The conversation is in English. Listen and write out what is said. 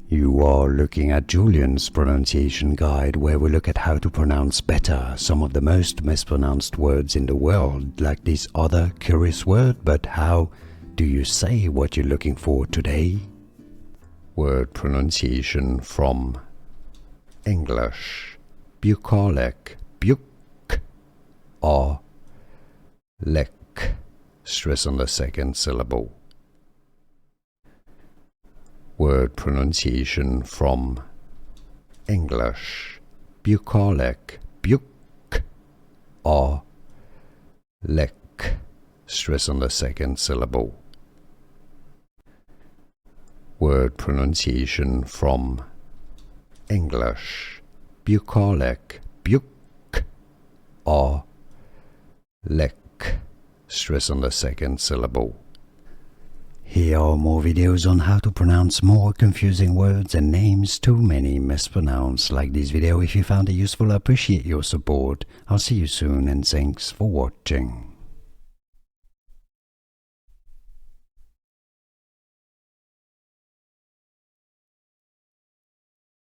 You are looking at Julian's pronunciation guide, where we look at how to pronounce better some of the most mispronounced words in the world, like this other curious word. But how do you say what you're looking for today? Word pronunciation from English. Bucolic, buc, or lek. Stress on the second syllable. Word pronunciation from English. Bucolic, buc, or lek. Stress on the second syllable. Word pronunciation from English. Bucolic, buc, or lek. Stress on the second syllable. Here are more videos on how to pronounce more confusing words and names too many mispronounced. Like this video if you found it useful. I appreciate your support. I'll see you soon and thanks for watching.